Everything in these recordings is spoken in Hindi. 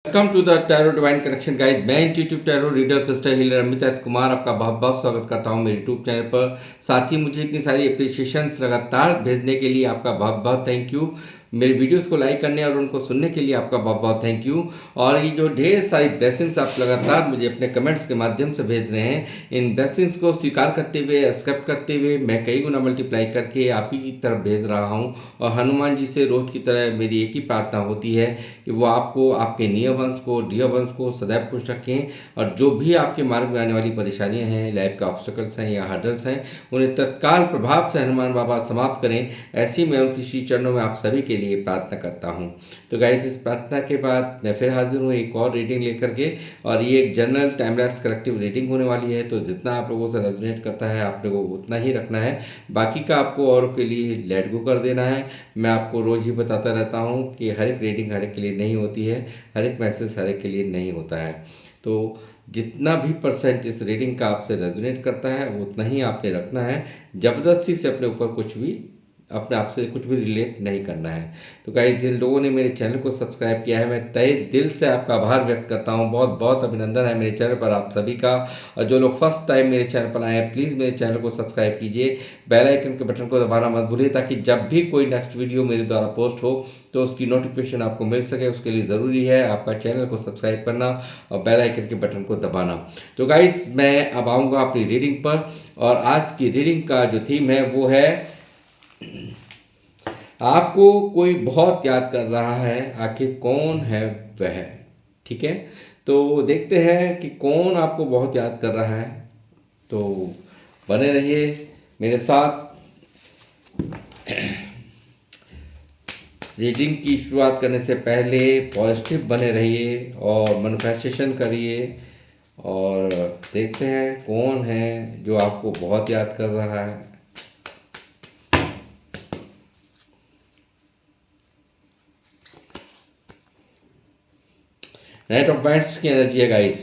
Welcome to the tarot divine connection guide. मैं intuitive tarot reader crystal healer Amit S Kumar आपका बहुत बहुत स्वागत करता हूं मेरे यूट्यूब चैनल पर। साथ ही मुझे इतनी सारी अप्रिशिएशंस लगातार भेजने के लिए आपका बहुत बहुत थैंक यू। मेरे वीडियोस को लाइक करने और उनको सुनने के लिए आपका बहुत बहुत थैंक यू। और ये जो ढेर सारी ब्लेसिंग्स आप लगातार मुझे अपने कमेंट्स के माध्यम से भेज रहे हैं, इन ब्लेसिंग्स को स्वीकार करते हुए, एक्सेप्ट करते हुए मैं कई गुना मल्टीप्लाई करके आप ही की तरफ भेज रहा हूँ। और हनुमान जी से रोज की तरह मेरी एक ही प्रार्थना होती है कि वो आपको, आपके नियर वंश को, डियर वंश को सदैव खुश रखें। और जो भी आपके मार्ग में आने वाली परेशानियां हैं, लाइफ के ऑब्स्टेकल्स हैं या हर्डल्स हैं, उन्हें तत्काल प्रभाव से हनुमान बाबा समाप्त करें। ऐसी मैं उनकी श्री चरणों में आप सभी के लिए प्रार्थना करता हूं। तो गाइस, इस प्रार्थना के बाद मैं फिर हाजिर हूँ एक और रीडिंग लेकर के। और ये एक जनरल टाइमलैप्स कलेक्टिव रीडिंग होने वाली है, तो जितना आप लोगों से रेजोनेट करता है आप लोगों को उतना ही रखना है, बाकी का आपको और के लिए लेट गो कर देना है। मैं आपको रोज ही बताता रहता हूँ कि हर एक रीडिंग हर एक के लिए नहीं होती है, हर एक मैसेज हर एक के लिए नहीं होता है। तो जितना भी परसेंट इस रीडिंग का आपसे रेजोनेट करता है उतना ही आपने रखना है। ज़बरदस्ती से अपने ऊपर कुछ भी, अपने आप से कुछ भी रिलेट नहीं करना है। तो गाइस, जिन लोगों ने मेरे चैनल को सब्सक्राइब किया है, मैं तहे दिल से आपका आभार व्यक्त करता हूं। बहुत बहुत अभिनंदन है मेरे चैनल पर आप सभी का। और जो लोग फर्स्ट टाइम मेरे चैनल पर आए हैं, प्लीज़ मेरे चैनल को सब्सक्राइब कीजिए, बेल आइकन के बटन को दबाना मत भूलिए, ताकि जब भी कोई नेक्स्ट वीडियो मेरे द्वारा पोस्ट हो तो उसकी नोटिफिकेशन आपको मिल सके। उसके लिए ज़रूरी है आपका चैनल को सब्सक्राइब करना और बेल आइकन के बटन को दबाना। तो गाइस, मैं अब आऊँगा अपनी रीडिंग पर। और आज की रीडिंग का जो थीम है वो है, आपको कोई बहुत याद कर रहा है, आखिर कौन है वह। ठीक है, तो देखते हैं कि कौन आपको बहुत याद कर रहा है। तो बने रहिए मेरे साथ। रीडिंग की शुरुआत करने से पहले पॉजिटिव बने रहिए और मैनिफेस्टेशन करिए। और देखते हैं कौन है जो आपको बहुत याद कर रहा है। नाइट ऑफ वाइंड्स की एनर्जी है guys.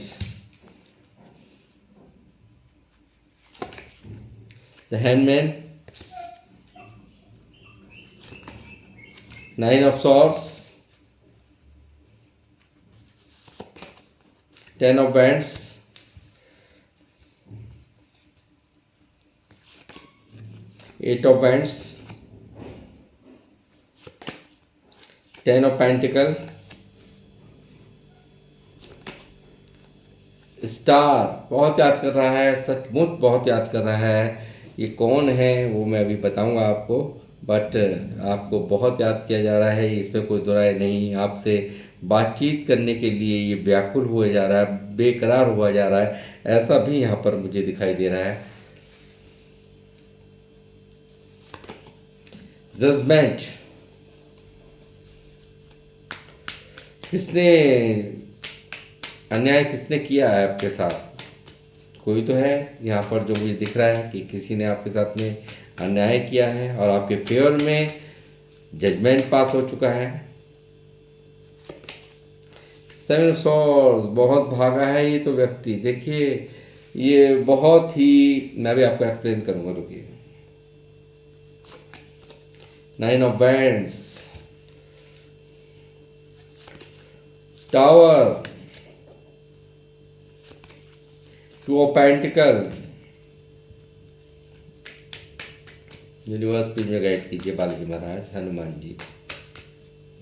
The hanged man, nine of swords, ten of wands, eight of wands, ten of pentacle, star. बहुत याद कर रहा है, सचमुच बहुत याद कर रहा है। ये कौन है वो मैं अभी बताऊंगा आपको, बट आपको बहुत याद किया जा रहा है, इसमें कोई दो राय नहीं। आपसे बातचीत करने के लिए ये व्याकुल हुआ जा रहा है, बेकरार हुआ जा रहा है, ऐसा भी यहाँ पर मुझे दिखाई दे रहा है। जजमेंट, किसने अन्याय किसने किया है आपके साथ? कोई तो है यहाँ पर जो मुझे दिख रहा है कि किसी ने आपके साथ में अन्याय किया है और आपके फेवर में जजमेंट पास हो चुका है। सेवन ऑफ सॉर्ड्स, बहुत भागा है ये तो व्यक्ति। देखिए, ये बहुत ही, मैं भी आपको एक्सप्लेन करूंगा, रुकिए। Nine of wands, tower, two of pentacle. Universe please में गाइड कीजिए बालाजी महाराज, हनुमान जी,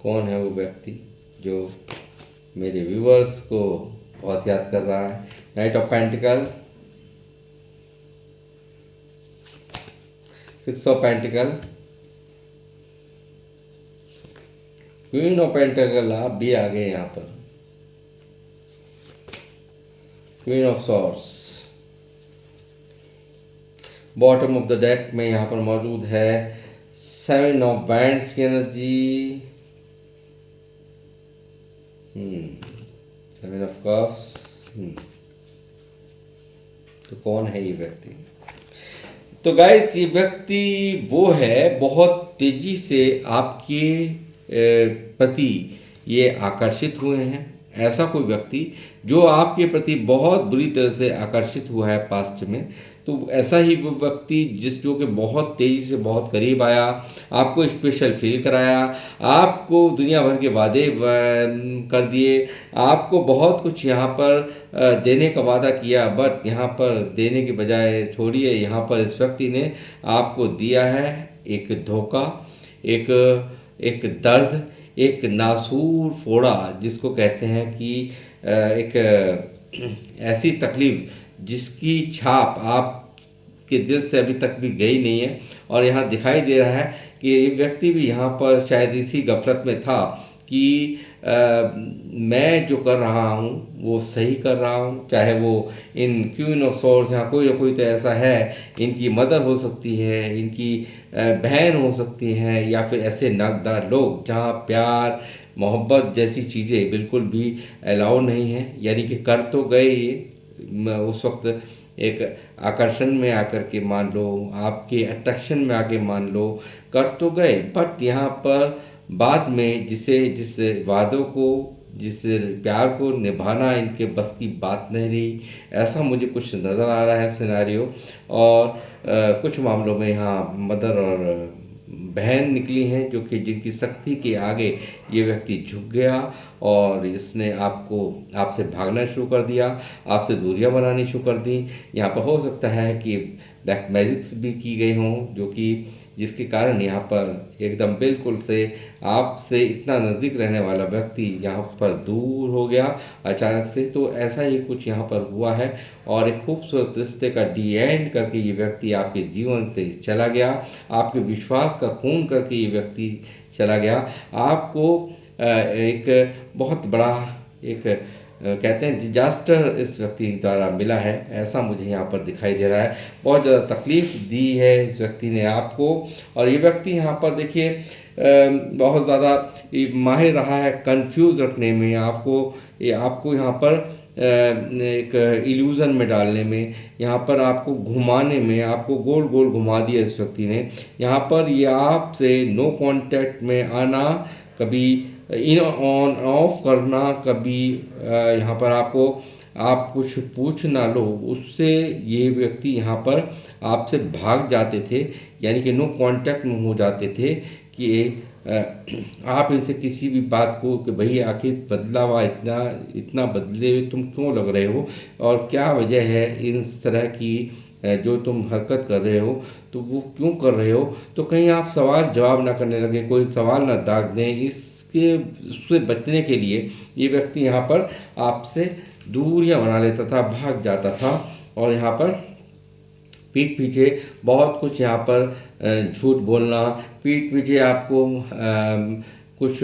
कौन है वो व्यक्ति जो मेरे व्यूवर्स को बहुत याद कर रहा है। Knight of pentacle, six of pentacle, queen of pentacle. आप भी आ गए यहाँ पर। Queen of swords, bottom of the deck में यहाँ पर मौजूद है सेवन ऑफ वैंड्स की एनर्जी, सेवन ऑफ कप्स। तो कौन है ये व्यक्ति? तो गाइस, ये व्यक्ति वो है, बहुत तेजी से आपके प्रति ये आकर्षित हुए हैं, ऐसा कोई व्यक्ति जो आपके प्रति बहुत बुरी तरह से आकर्षित हुआ है पास्ट में, तो ऐसा ही वो व्यक्ति जो कि बहुत तेज़ी से बहुत करीब आया, आपको स्पेशल फील कराया, आपको दुनिया भर के वादे कर दिए, आपको बहुत कुछ यहाँ पर देने का वादा किया, बट यहाँ पर देने के बजाय छोड़िए, यहाँ पर इस व्यक्ति ने आपको दिया है एक धोखा, एक एक दर्द, एक नासूर फोड़ा, जिसको कहते हैं कि एक ऐसी तकलीफ जिसकी छाप आप के दिल से अभी तक भी गई नहीं है। और यहाँ दिखाई दे रहा है कि ये व्यक्ति भी यहाँ पर शायद इसी गफलत में था कि मैं जो कर रहा हूँ वो सही कर रहा हूँ, चाहे वो इन क्वीन ऑफ सोर्स यहाँ कोई ना कोई तो ऐसा है, इनकी मदर हो सकती है, इनकी बहन हो सकती है, या फिर ऐसे नाकदार लोग जहाँ प्यार मोहब्बत जैसी चीज़ें बिल्कुल भी अलाउ नहीं है। यानी कि कर तो गए ये उस वक्त एक आकर्षण में आकर के, मान लो आपके अट्रैक्शन में आके मान लो कर तो गए, बट यहाँ पर बाद में जिस वादों को, जिस प्यार को निभाना इनके बस की बात नहीं रही, ऐसा मुझे कुछ नज़र आ रहा है सिनेरियो। और कुछ मामलों में यहाँ मदर और बहन निकली हैं जो कि जिनकी शक्ति के आगे ये व्यक्ति झुक गया और इसने आपसे भागना शुरू कर दिया, आपसे दूरियां बनानी शुरू कर दी। यहाँ पर हो सकता है कि ब्लैक मैजिक्स भी की गई हों, जो कि जिसके कारण यहाँ पर एकदम बिल्कुल से आपसे इतना नज़दीक रहने वाला व्यक्ति यहाँ पर दूर हो गया अचानक से। तो ऐसा ही कुछ यहाँ पर हुआ है और एक खूबसूरत रिश्ते का डी एंड करके ये व्यक्ति आपके जीवन से चला गया, आपके विश्वास का खून करके ये व्यक्ति चला गया। आपको एक बहुत बड़ा एक कहते हैं डिजास्टर इस व्यक्ति द्वारा मिला है, ऐसा मुझे यहाँ पर दिखाई दे रहा है। बहुत ज़्यादा तकलीफ़ दी है इस व्यक्ति ने आपको, और ये व्यक्ति यहाँ पर देखिए बहुत ज़्यादा माहिर रहा है कंफ्यूज रखने में आपको यहाँ पर एक इल्यूज़न में डालने में, यहाँ पर आपको घुमाने में, आपको गोल गोल घुमा दिया इस व्यक्ति ने। यहाँ पर ये आपसे नो कांटेक्ट में आना, कभी इन ऑन ऑफ करना, कभी यहाँ पर आप कुछ पूछ ना लो उससे ये व्यक्ति यहाँ पर आपसे भाग जाते थे, यानी कि नो कांटेक्ट में हो जाते थे कि आप इनसे किसी भी बात को कि भाई आखिर बदला हुआ इतना बदले हुए तुम क्यों लग रहे हो और क्या वजह है इस तरह की जो तुम हरकत कर रहे हो, तो वो क्यों कर रहे हो। तो कहीं आप सवाल जवाब ना करने लगे, कोई सवाल ना दाग दें, उससे बचने के लिए ये व्यक्ति यहाँ पर आपसे दूरियां बना लेता था, भाग जाता था। और यहाँ पर पीठ पीछे बहुत कुछ यहाँ पर झूठ बोलना, पीठ पीछे आपको कुछ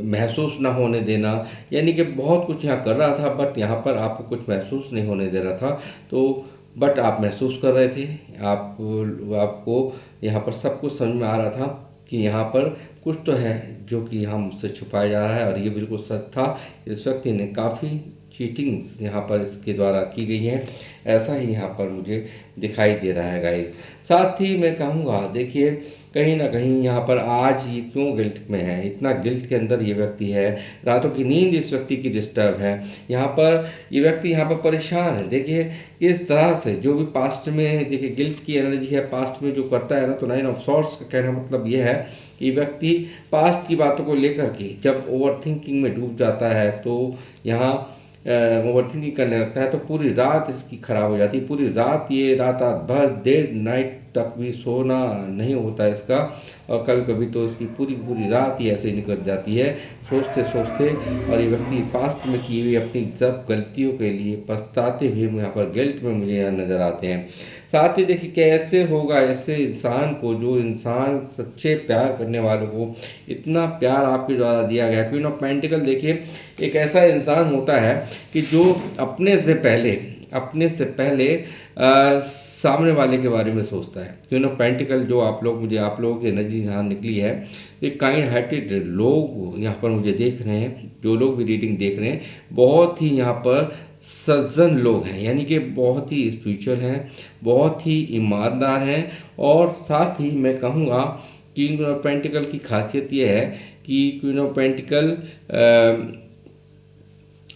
महसूस ना होने देना, यानी कि बहुत कुछ यहाँ कर रहा था बट यहाँ पर आपको कुछ महसूस नहीं होने दे रहा था। तो बट आप महसूस कर रहे थे, आपको यहाँ पर सब कुछ समझ में आ रहा था कि यहाँ पर कुछ तो है जो कि हम मुझसे छुपाया जा रहा है, और ये बिल्कुल सच था। इस व्यक्ति ने काफ़ी चीटिंग्स यहाँ पर इसके द्वारा की गई हैं, ऐसा ही यहाँ पर मुझे दिखाई दे रहा है गाइस। साथ ही मैं कहूँगा देखिए कहीं ना कहीं यहाँ पर आज ये क्यों गिल्ट में है, इतना गिल्ट के अंदर ये व्यक्ति है, रातों की नींद इस व्यक्ति की डिस्टर्ब है, यहाँ पर ये व्यक्ति यहाँ पर परेशान है। देखिए किस तरह से जो भी पास्ट में देखिए गिल्ट की एनर्जी है पास्ट में जो करता है ना, तो 9 ऑफ सॉर्ड्स का कहना मतलब ये है कि व्यक्ति पास्ट की बातों को लेकर के जब ओवर थिंकिंग में डूब जाता है तो यहाँ ओवर थिंकिंग करने लगता है, तो पूरी रात इसकी खराब हो जाती है। पूरी रात ये रात भर देर नाइट तक भी सोना नहीं होता इसका, और कभी कभी तो इसकी पूरी पूरी रात ही ऐसे निकल जाती है सोचते सोचते। और ये व्यक्ति पास्ट में की हुई अपनी सब गलतियों के लिए पछताते हुए यहाँ पर गिल्ट में मुझे यहाँ नज़र आते हैं। साथ ही देखिए कैसे होगा ऐसे इंसान को, जो इंसान सच्चे प्यार करने वालों को इतना प्यार आपके द्वारा दिया गया। क्वीन ऑफ पेंटिकल देखिए एक ऐसा इंसान होता है कि जो अपने से पहले सामने वाले के बारे में सोचता है। क्वीन ऑफ पेंटिकल जो आप लोगों की एनर्जी यहाँ निकली है, एक काइंड हार्टेड लोग यहाँ पर मुझे देख रहे हैं, जो लोग भी रीडिंग देख रहे हैं बहुत ही यहाँ पर सज्जन लोग हैं, यानी कि बहुत ही स्पिरिचुअल हैं, बहुत ही ईमानदार हैं। और साथ ही मैं कहूँगा क्वीन ऑफ पेंटिकल की खासियत यह है कि क्वीन ऑफ पेंटिकल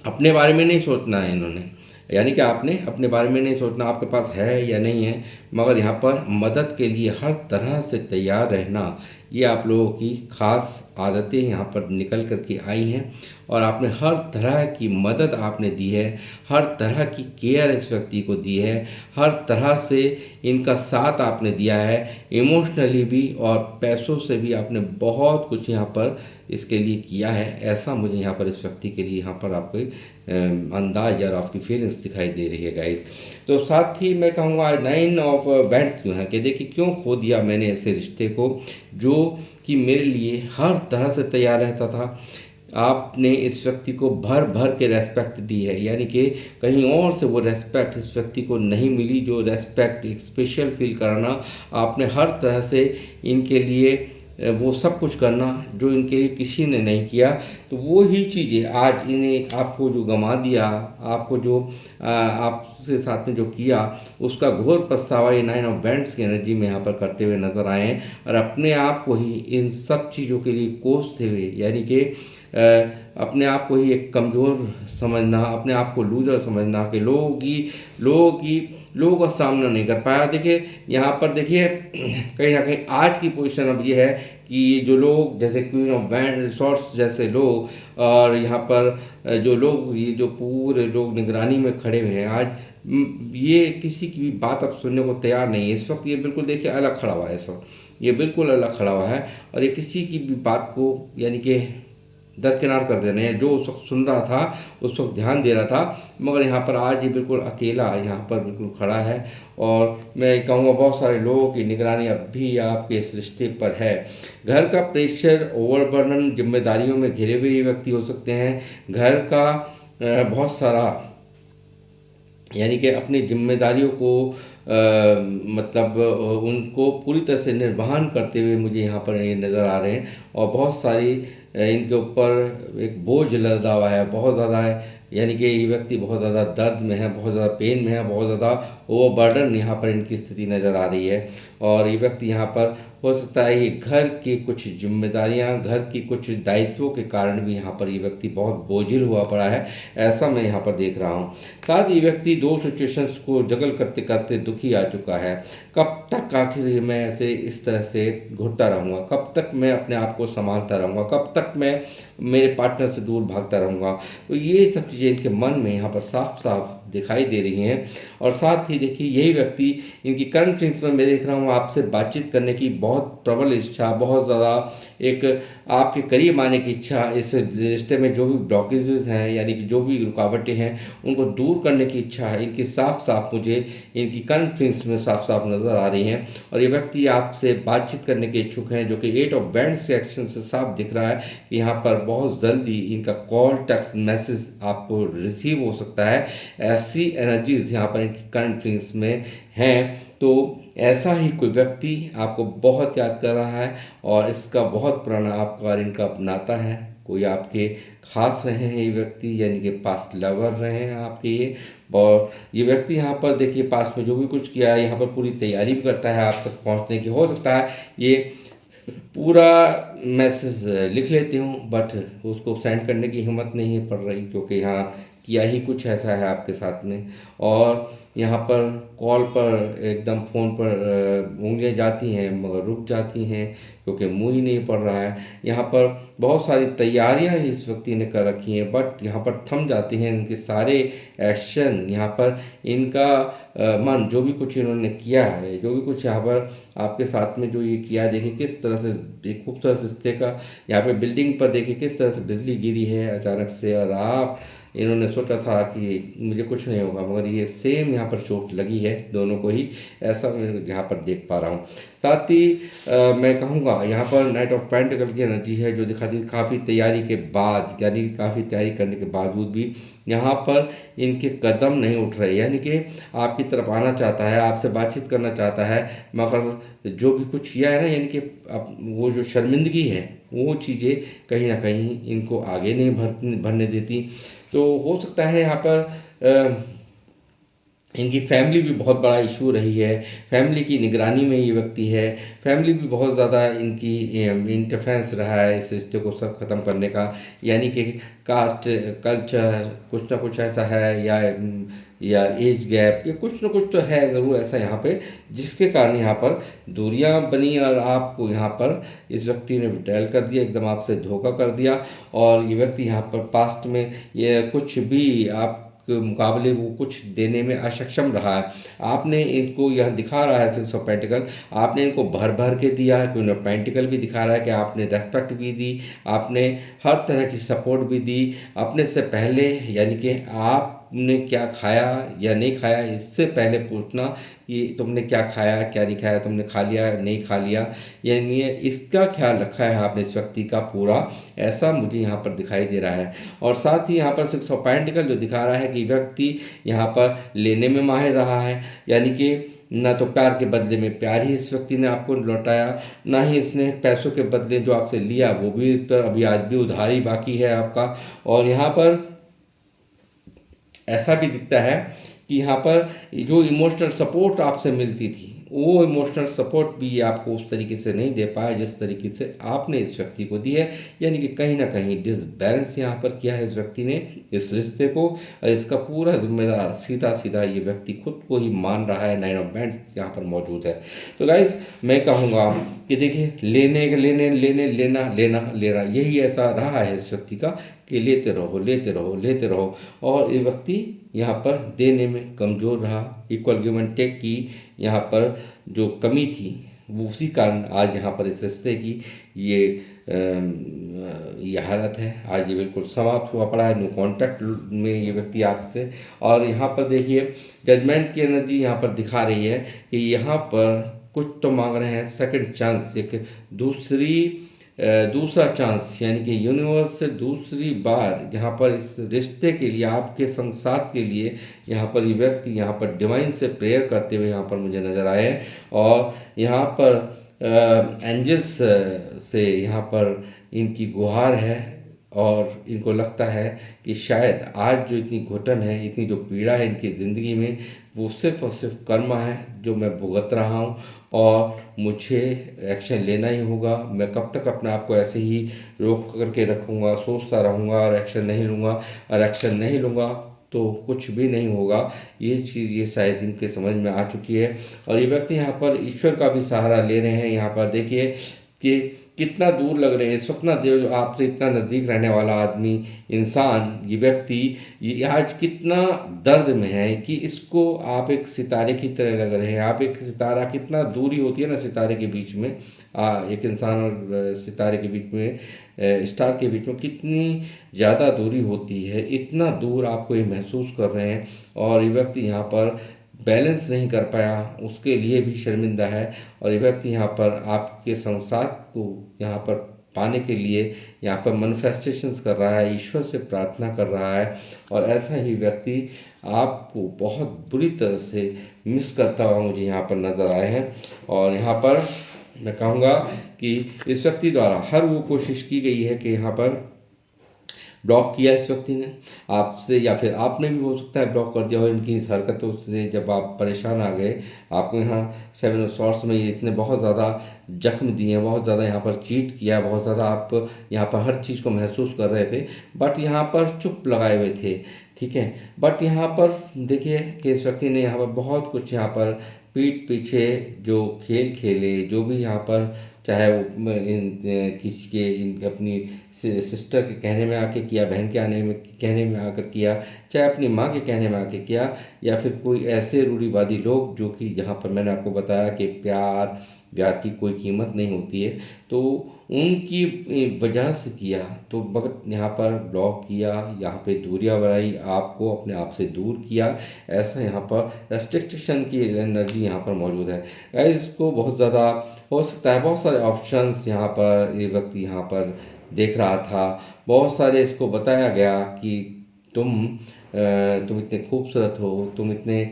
अपने बारे में नहीं सोचना है इन्होंने, यानी कि आपने अपने बारे में नहीं सोचना आपके पास है या नहीं है, मगर यहाँ पर मदद के लिए हर तरह से तैयार रहना, ये आप लोगों की खास आदतें यहाँ पर निकल कर के आई हैं। और आपने हर तरह की मदद आपने दी है, हर तरह की केयर इस व्यक्ति को दी है, हर तरह से इनका साथ आपने दिया है, इमोशनली भी और पैसों से भी आपने बहुत कुछ यहाँ पर इसके लिए किया है। ऐसा मुझे यहाँ पर इस व्यक्ति के लिए यहाँ पर आपके अंदाज और आपकी फीलिंग्स दिखाई दे रही है गाइस। तो साथ ही मैं कहूँगा 9 ऑफ वैंड्स क्यों है कि देखिए क्यों खो दिया मैंने ऐसे रिश्ते को जो कि मेरे लिए हर तरह से तैयार रहता था। आपने इस व्यक्ति को भर भर के रेस्पेक्ट दी है, यानी कि कहीं और से वो रेस्पेक्ट इस व्यक्ति को नहीं मिली, जो रेस्पेक्ट एक स्पेशल फील कराना, आपने हर तरह से इनके लिए वो सब कुछ करना जो इनके लिए किसी ने नहीं किया। तो वो ही चीज़ें आज इन्हें आपको जो गंवा दिया, आपको जो आपसे साथ में जो किया, उसका घोर पछतावा ये 9 ऑफ वैंड्स की एनर्जी में यहाँ पर करते हुए नजर आए हैं। और अपने आप को ही इन सब चीज़ों के लिए कोसते हुए, यानी कि अपने आप को ही एक कमज़ोर समझना, अपने आप को लूजर समझना कि लोगों का सामना नहीं कर पाया। देखिए यहाँ पर देखिए कहीं ना कहीं आज की पोजीशन अब ये है कि ये जो लोग जैसे क्वीन ऑफ वैंड सॉर्ड्स जैसे लोग, और यहाँ पर जो लोग, ये जो पूरे लोग निगरानी में खड़े हुए हैं आज, ये किसी की भी बात अब सुनने को तैयार नहीं है इस वक्त। ये बिल्कुल देखिए अलग खड़ा हुआ है इस वक्त, ये बिल्कुल अलग खड़ा हुआ है और ये किसी की भी बात को यानी कि दरकिनार कर देने हैं। जो उस वक्त सुन रहा था, उस वक्त ध्यान दे रहा था, मगर यहाँ पर आज ये बिल्कुल अकेला यहाँ पर बिल्कुल खड़ा है। और मैं कहूँगा बहुत सारे लोगों की निगरानी अब भी आपके इस रिश्ते पर है। घर का प्रेशर, ओवरबर्डन, जिम्मेदारियों में घिरे हुए व्यक्ति हो सकते हैं। घर का बहुत सारा यानी कि अपनी जिम्मेदारियों को मतलब उनको पूरी तरह से निर्वहन करते हुए मुझे यहाँ पर ये नज़र आ रहे हैं। और बहुत सारी इनके ऊपर एक बोझ लदा हुआ है, बहुत ज़्यादा है, यानी कि ये व्यक्ति बहुत ज़्यादा दर्द में है, बहुत ज़्यादा पेन में है, बहुत ज़्यादा ओवरबर्डन यहाँ पर इनकी स्थिति नज़र आ रही है। और ये व्यक्ति यहाँ पर हो सकता है ये घर की कुछ जिम्मेदारियाँ, घर की कुछ दायित्वों के कारण भी यहाँ पर ये व्यक्ति बहुत बोझिल हुआ पड़ा है, ऐसा मैं यहाँ पर देख रहा हूँ। साथ ही व्यक्ति दो सिचुएशंस को जगल करते करते दुखी आ चुका है। कब तक आखिर मैं ऐसे इस तरह से घुटता रहूँगा, कब तक मैं अपने आप को संभालता रहूँगा, कब तक मैं मेरे पार्टनर से दूर भागता रहूँगा। तो ये सब चीज़ें इनके मन में यहाँ पर साफ साफ दिखाई दे रही हैं। और साथ ही देखिए यही व्यक्ति इनकी करंट फीलिंग्स में मैं देख रहा हूँ आपसे बातचीत करने की बहुत प्रबल इच्छा, बहुत ज़्यादा एक आपके करीब आने की इच्छा, इस रिश्ते में जो भी ब्लॉकेजेस हैं यानी कि जो भी रुकावटें हैं उनको दूर करने की इच्छा है इनकी साफ साफ मुझे इनकी करंट फीलिंग्स में साफ साफ नज़र आ रही हैं। और ये व्यक्ति आपसे बातचीत करने के इच्छुक हैं, जो कि 8 ऑफ वैंड्स के एक्शन से साफ दिख रहा है कि यहाँ पर बहुत जल्दी इनका कॉल, टेक्स्ट मैसेज आपको रिसीव हो सकता है। ऐसी एनर्जीज यहाँ पर इनकी करंट फीलिंग्स में हैं। तो ऐसा ही कोई व्यक्ति आपको बहुत याद कर रहा है और इसका बहुत पुराना आपका और इनका नाता है। कोई आपके खास रहे हैं ये व्यक्ति, यानी कि पास्ट लवर रहे हैं आपके ये। और ये व्यक्ति यहाँ पर देखिए पास्ट में जो भी कुछ किया है यहाँ पर पूरी तैयारी भी करता है आप तक पहुँचने की। हो सकता है ये पूरा मैसेज लिख लेती हूँ बट उसको सेंड करने की हिम्मत नहीं पड़ रही, क्योंकि यहाँ किया ही कुछ ऐसा है आपके साथ में। और यहाँ पर कॉल पर एकदम फ़ोन पर उंगलियाँ जाती हैं मगर रुक जाती हैं क्योंकि मुंह ही नहीं पड़ रहा है। यहाँ पर बहुत सारी तैयारियां इस व्यक्ति ने कर रखी हैं बट यहाँ पर थम जाती हैं इनके सारे एक्शन। यहाँ पर इनका मन, जो भी कुछ इन्होंने किया है, जो भी कुछ यहाँ पर आपके साथ में जो ये किया है, देखिए किस तरह से एक खूबसूरत रिश्ते का यहाँ पे बिल्डिंग पर देखिए किस तरह से बिजली गिरी है अचानक से। और आप इन्होंने सोचा था कि मुझे कुछ नहीं होगा, मगर ये सेम यहाँ पर चोट लगी है दोनों को ही, ऐसा मैं यहाँ पर देख पा रहा हूँ। साथ ही मैं कहूँगा यहाँ पर नाइट ऑफ पेंटिकल की एनर्जी है जो दिखाती है काफ़ी तैयारी के बाद, यानी काफ़ी तैयारी करने के बावजूद भी यहाँ पर इनके कदम नहीं उठ रहे, यानी कि आपकी तरफ आना चाहता है, आपसे बातचीत करना चाहता है, मगर जो भी कुछ किया है ना, यानी कि वो जो शर्मिंदगी है वो चीज़ें कहीं ना कहीं इनको आगे नहीं बढ़ने देती। तो हो सकता है यहाँ पर इनकी फैमिली भी बहुत बड़ा इशू रही है, फैमिली की निगरानी में ये व्यक्ति है, फैमिली भी बहुत ज़्यादा इनकी इंटरफेरेंस रहा है इस रिश्ते को सब ख़त्म करने का, यानी कि कास्ट कल्चर कुछ ना कुछ ऐसा है, या एज गैप या कुछ ना कुछ तो है ज़रूर ऐसा यहाँ पे, जिसके कारण यहाँ पर दूरियाँ बनी और आपको यहाँ पर इस व्यक्ति ने विड्रॉल कर दिया, एकदम आपसे धोखा कर दिया। और ये व्यक्ति यहाँ पर पास्ट में ये कुछ भी आप के मुकाबले वो कुछ देने में असक्षम रहा है। आपने इनको यह दिखा रहा है सिक्स ऑफ पेंटिकल, आपने इनको भर भर के दिया है, क्वीन ऑफ पेंटिकल भी दिखा रहा है कि आपने रेस्पेक्ट भी दी, आपने हर तरह की सपोर्ट भी दी अपने से पहले, यानी कि आपने क्या खाया या नहीं खाया इससे पहले पूछना कि तुमने क्या खाया क्या नहीं खाया, तुमने खा लिया नहीं खा लिया, यानी इसका ख्याल रखा है आपने इस व्यक्ति का पूरा, ऐसा मुझे यहाँ पर दिखाई दे रहा है। और साथ ही यहाँ पर सिक्स ऑफ पेंटिकल जो दिखा रहा है कि व्यक्ति यहाँ पर लेने में माहिर रहा है, यानी कि ना तो प्यार के बदले में प्यार ही इस व्यक्ति ने आपको लौटाया, ना ही इसने पैसों के बदले जो आपसे लिया वो भी पर अभी आज भी उधारी बाकी है आपका। और यहाँ पर ऐसा भी दिखता है कि यहाँ पर जो इमोशनल सपोर्ट आपसे मिलती थी वो इमोशनल सपोर्ट भी आपको उस तरीके से नहीं दे पाया जिस तरीके से आपने इस व्यक्ति को दी है, यानी कि कहीं ना कहीं डिसबैलेंस यहाँ पर किया है इस व्यक्ति ने इस रिश्ते को, और इसका पूरा जिम्मेदार सीधा सीधा ये व्यक्ति खुद को ही मान रहा है। नाइन ऑफ बैंड्स यहाँ पर मौजूद है। तो गाइस मैं कहूँगा कि देखिए लेने लेने लेने लेना लेना लेना यही ऐसा रहा है इस व्यक्ति का कि लेते रहो लेते रहो लेते रहो, और ये व्यक्ति यहाँ पर देने में कमज़ोर रहा, इक्वल गिव एंड टेक की यहाँ पर जो कमी थी वो उसी कारण आज यहाँ पर इस रिश्ते की ये हालत है। आज ये बिल्कुल समाप्त हुआ पड़ा है, नो कॉन्टैक्ट में ये व्यक्ति आपसे। और यहाँ पर देखिए जजमेंट की एनर्जी यहाँ पर दिखा रही है कि यहाँ पर कुछ तो मांग रहे हैं सेकंड चांस, एक दूसरा चांस, यानी कि यूनिवर्स से दूसरी बार यहाँ पर इस रिश्ते के लिए आपके संग साथ के लिए यहाँ पर ये व्यक्ति यहाँ पर डिवाइन से प्रेयर करते हुए यहाँ पर मुझे नज़र आए हैं। और यहाँ पर एंजल्स से यहाँ पर इनकी गुहार है और इनको लगता है कि शायद आज जो इतनी घुटन है, इतनी जो पीड़ा है इनकी ज़िंदगी में, वो सिर्फ और सिर्फ कर्म है जो मैं भुगत रहा हूँ और मुझे एक्शन लेना ही होगा। मैं कब तक अपने आप को ऐसे ही रोक करके रखूँगा, सोचता रहूँगा और एक्शन नहीं लूँगा, और एक्शन नहीं लूँगा तो कुछ भी नहीं होगा। ये चीज़ ये शायद इनके समझ में आ चुकी है। और ये व्यक्ति यहाँ पर ईश्वर का भी सहारा ले रहे हैं। यहाँ पर देखिए कि कितना दूर लग रहे हैं स्वप्ना देव, जो आपसे इतना नज़दीक रहने वाला आदमी इंसान, ये व्यक्ति ये आज कितना दर्द में है कि इसको आप एक सितारे की तरह लग रहे हैं। आप एक सितारा, कितना दूरी होती है ना सितारे के बीच में, एक इंसान और सितारे के बीच में, स्टार के बीच में कितनी ज़्यादा दूरी होती है, इतना दूर आपको ये महसूस कर रहे हैं। और ये व्यक्ति यहाँ पर बैलेंस नहीं कर पाया, उसके लिए भी शर्मिंदा है। और ये व्यक्ति यहाँ पर आपके संसार को यहाँ पर पाने के लिए यहाँ पर मैनिफेस्टेशंस कर रहा है, ईश्वर से प्रार्थना कर रहा है। और ऐसा ही व्यक्ति आपको बहुत बुरी तरह से मिस करता हुआ मुझे यहाँ पर नज़र आए हैं। और यहाँ पर मैं कहूँगा कि इस व्यक्ति द्वारा हर वो कोशिश की गई है कि यहाँ पर ब्लॉक किया इस व्यक्ति ने आपसे, या फिर आपने भी हो सकता है ब्लॉक कर दिया हो इनकी इस हरकतों से। जब आप परेशान आ गए, आपको यहाँ सेवन ऑफ सॉर्ड्स में ये इतने बहुत ज़्यादा जख्म दिए, बहुत ज़्यादा यहाँ पर चीट किया, बहुत ज़्यादा आप यहाँ पर हर चीज़ को महसूस कर रहे थे, बट यहाँ पर चुप लगाए हुए थे, ठीक है। बट यहाँ पर देखिए कि इस व्यक्ति ने यहाँ पर बहुत कुछ यहाँ पर पीठ पीछे जो खेल खेले, जो भी यहाँ पर चाहे वो किसी के अपनी सिस्टर के कहने में आके किया, बहन के आने में कहने में आकर किया, चाहे अपनी माँ के कहने में आके किया, या फिर कोई ऐसे रूढ़िवादी लोग जो कि यहाँ पर मैंने आपको बताया कि प्यार की कोई कीमत नहीं होती है, तो उनकी वजह से किया। तो मगर यहाँ पर ब्लॉक किया, यहाँ पे दूरियां बनाई, आपको अपने आप से दूर किया, ऐसा यहाँ पर रेस्ट्रिक्शन की एनर्जी यहाँ पर मौजूद है। इसको बहुत ज़्यादा हो सकता है, बहुत सारे ऑप्शंस यहाँ पर ये व्यक्ति यहाँ पर देख रहा था, बहुत सारे इसको बताया गया कि तुम इतने खूबसूरत हो, तुम इतने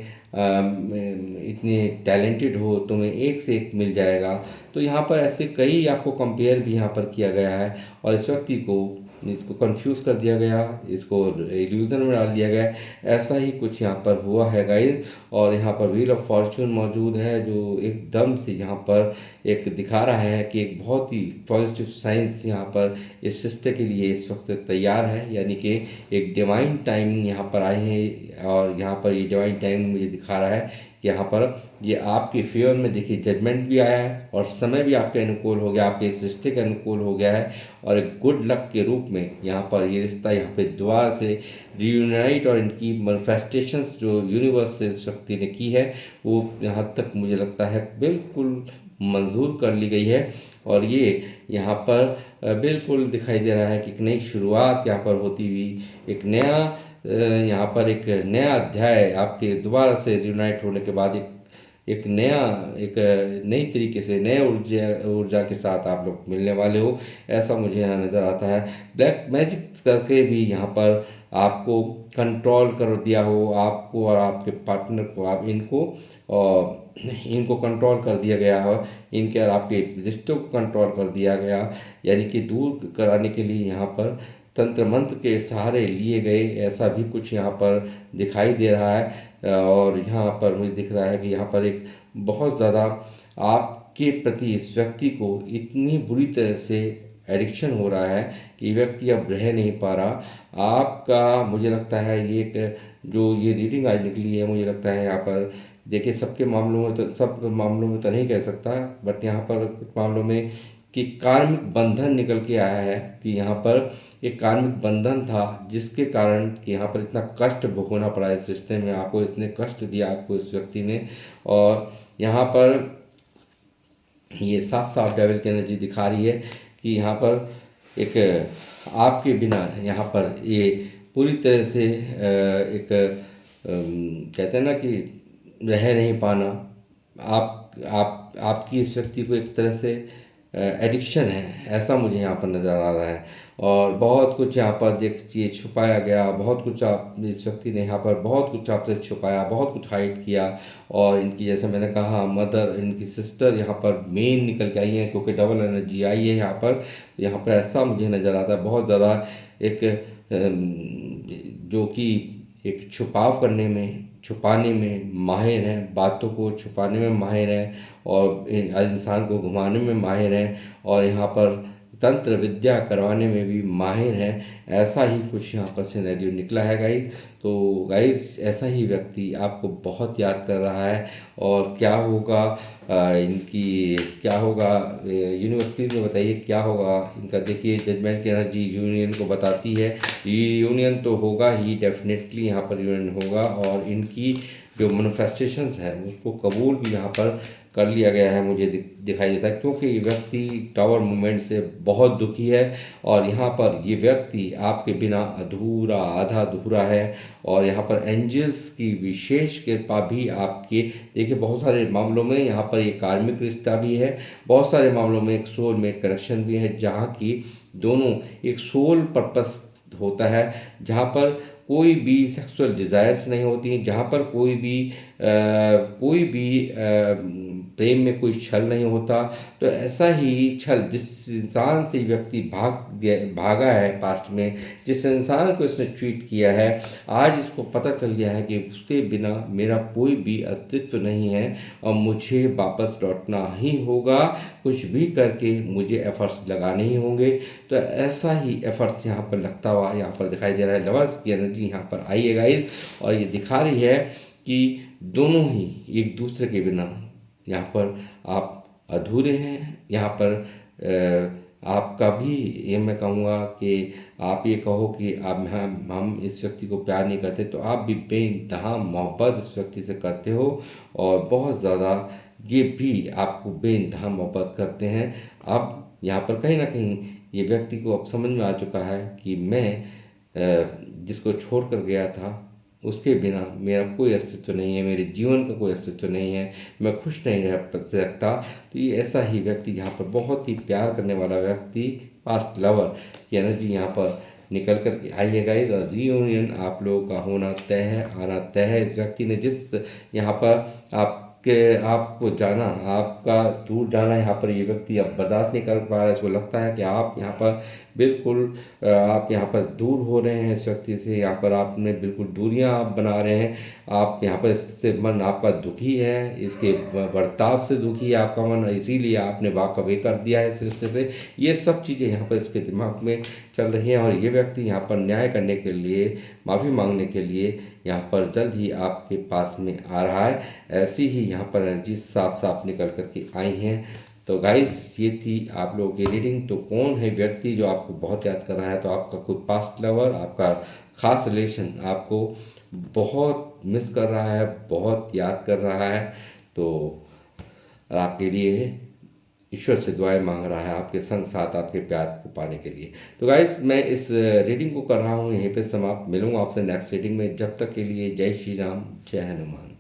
टैलेंटेड हो, तुम्हें एक से एक मिल जाएगा। तो यहाँ पर ऐसे कई आपको कंपेयर भी यहाँ पर किया गया है। और इस व्यक्ति को इसको कंफ्यूज कर दिया गया, इसको इल्यूजन में डाल दिया गया। ऐसा ही कुछ यहाँ पर हुआ है गाइस। और यहाँ पर व्हील ऑफ फॉर्चून मौजूद है जो एकदम से यहाँ पर एक दिखा रहा है कि एक बहुत ही पॉजिटिव साइंस यहाँ पर इस रिश्ते के लिए इस वक्त तैयार है, यानी कि एक डिवाइन टाइम यहाँ पर आए हैं। और यहाँ पर ये डिवाइन टाइम मुझे दिखा रहा है कि यहाँ पर ये आपके फेवर में देखिए जजमेंट भी आया है और समय भी आपके अनुकूल हो गया, आपके इस रिश्ते के अनुकूल हो गया है। और एक गुड लक के रूप में यहाँ पर ये रिश्ता यहाँ पे दुआ से रियूनाइट और इनकी मैनिफेस्टेशंस जो यूनिवर्स से शक्ति ने की है वो यहाँ तक मुझे लगता है बिल्कुल मंजूर कर ली गई है। और ये यहाँ पर बिल्कुल दिखाई दे रहा है कि एक नई शुरुआत यहाँ पर होती हुई, एक नया यहाँ पर एक नया अध्याय आपके दोबारा से रियूनाइट होने के बाद एक नया एक नई तरीके से नए ऊर्जा के साथ आप लोग मिलने वाले हो, ऐसा मुझे यहाँ नज़र आता है। ब्लैक मैजिक करके भी यहाँ पर आपको कंट्रोल कर दिया हो, आपको और आपके पार्टनर को, आप इनको कंट्रोल कर दिया गया हो, इनके और आपके रिश्तों को कंट्रोल कर दिया गया, यानी कि दूर कराने के लिए यहाँ पर तंत्र मंत्र के सहारे लिए गए, ऐसा भी कुछ यहाँ पर दिखाई दे रहा है। और यहाँ पर मुझे दिख रहा है कि यहाँ पर एक बहुत ज़्यादा आपके प्रति इस व्यक्ति को इतनी बुरी तरह से एडिक्शन हो रहा है कि व्यक्ति अब रह नहीं पा रहा आपका। मुझे लगता है ये एक जो ये रीडिंग आज निकली है, मुझे लगता है यहाँ पर देखिए सबके मामलों में तो सब मामलों में तो नहीं कह सकता, बट यहाँ पर कुछ मामलों में कि कार्मिक बंधन निकल के आया है कि यहाँ पर एक कार्मिक बंधन था जिसके कारण कि यहाँ पर इतना कष्ट भोगना पड़ा इस रिश्ते में, आपको इसने कष्ट दिया आपको इस व्यक्ति ने। और यहाँ पर ये साफ साफ डेविल की एनर्जी दिखा रही है कि यहाँ पर एक आपके बिना यहाँ पर ये पूरी तरह से एक कहते हैं ना कि रह नहीं पाना, आप आपकी इस व्यक्ति को एक तरह से एडिक्शन है, ऐसा मुझे यहाँ पर नज़र आ रहा है। और बहुत कुछ यहाँ पर देखिए छुपाया गया, बहुत कुछ आप इस व्यक्ति ने यहाँ पर बहुत कुछ आपसे छुपाया, बहुत कुछ हाइड किया। और इनकी जैसे मैंने कहा मदर, इनकी सिस्टर यहाँ पर मेन निकल के आई हैं क्योंकि डबल एनर्जी आई है यहाँ पर ऐसा मुझे नज़र आता है। बहुत ज़्यादा एक जो कि एक छुपाने में माहिर हैं, बातों को छुपाने में माहिर हैं और इंसान को घुमाने में माहिर हैं और यहाँ पर तंत्र विद्या करवाने में भी माहिर हैं। ऐसा ही कुछ यहाँ पर सिनेरियो निकला है गाइस। तो गाइस ऐसा ही व्यक्ति आपको बहुत याद कर रहा है। और क्या होगा इनकी क्या होगा यूनिवर्सिटी में बताइए क्या होगा इनका। देखिए जजमेंट की एनर्जी यूनियन को बताती है, यूनियन तो होगा ही, डेफिनेटली यहाँ पर यूनियन होगा। और इनकी जो मैनिफेस्टेशंस है उसको कबूल भी यहाँ पर कर लिया गया है मुझे दिखाई देता है, क्योंकि ये व्यक्ति टावर मूवमेंट से बहुत दुखी है और यहाँ पर ये व्यक्ति आपके बिना अधूरा आधा अधूरा है। और यहाँ पर एंजल्स की विशेष कृपा भी आपके देखिए बहुत सारे मामलों में यहाँ पर ये कार्मिक रिश्ता भी है, बहुत सारे मामलों में एक सोलमेट कनेक्शन भी है जहाँ की दोनों एक सोल पर्पस होता है, जहाँ पर कोई भी सेक्सुअल डिज़ायर्स नहीं होती हैं, जहाँ पर कोई भी प्रेम में कोई छल नहीं होता। तो ऐसा ही छल जिस इंसान से व्यक्ति भागा है पास्ट में, जिस इंसान को इसने चीट किया है, आज इसको पता चल गया है कि उसके बिना मेरा कोई भी अस्तित्व नहीं है और मुझे वापस लौटना ही होगा, कुछ भी करके मुझे एफर्ट्स लगाने ही होंगे। तो ऐसा ही एफर्ट्स यहाँ पर लगता हुआ यहाँ पर दिखाई दे रहा है। लवर्स की एनर्जी यहाँ पर आई है गाइस और ये दिखा रही है कि दोनों ही एक दूसरे के बिना यहाँ पर आप अधूरे हैं। यहाँ पर आपका भी ये मैं कहूँगा कि आप ये कहो कि आप हम इस व्यक्ति को प्यार नहीं करते, तो आप भी बेइंतहा मोहब्बत इस व्यक्ति से करते हो और बहुत ज़्यादा ये भी आपको बेइंतहा मोहब्बत करते हैं। अब यहाँ पर कहीं ना कहीं ये व्यक्ति को अब समझ में आ चुका है कि मैं जिसको छोड़ कर गया था उसके बिना मेरा कोई अस्तित्व नहीं है, मेरे जीवन का कोई अस्तित्व नहीं है, मैं खुश नहीं रह सकता। तो ये ऐसा ही व्यक्ति यहाँ पर बहुत ही प्यार करने वाला व्यक्ति, पास्ट लवर की एनर्जी यहाँ पर निकल कर के आई है गाइस। और रीयूनियन आप लोगों का होना तय है, आना तय है। इस व्यक्ति ने जिस यहाँ पर आप कि आपको जाना, आपका दूर जाना यहाँ पर ये व्यक्ति अब बर्दाश्त नहीं कर पा रहा है। इसको लगता है कि आप यहाँ पर बिल्कुल आप यहाँ पर दूर हो रहे हैं इस व्यक्ति से, यहाँ पर आपने बिल्कुल दूरियां आप बना रहे हैं। आप यहाँ पर इससे मन आपका दुखी है, इसके बर्ताव से दुखी है आपका मन, इसीलिए आपने वाक अवे कर दिया है इस रिश्ते से। ये सब चीज़ें यहाँ पर इसके दिमाग में चल रही हैं और ये व्यक्ति यहाँ पर न्याय करने के लिए, माफ़ी मांगने के लिए यहाँ पर जल्द ही आपके पास में आ रहा है। ऐसी ही यहाँ पर एनर्जी साफ साफ निकल करके आई हैं। तो गाइस, ये थी आप लोगों की रीडिंग। तो कौन है व्यक्ति जो आपको बहुत याद कर रहा है? तो आपका कोई पास्ट लवर, आपका खास रिलेशन आपको बहुत मिस कर रहा है, बहुत याद कर रहा है। तो आपके लिए ईश्वर से दुआएं मांग रहा है, आपके संग साथ आपके प्यार को पाने के लिए। तो गाइस, मैं इस रीडिंग को कर रहा हूँ यहीं पे समाप्त। मिलूंगा आपसे नेक्स्ट रीडिंग में। जब तक के लिए जय श्री राम, जय हनुमान।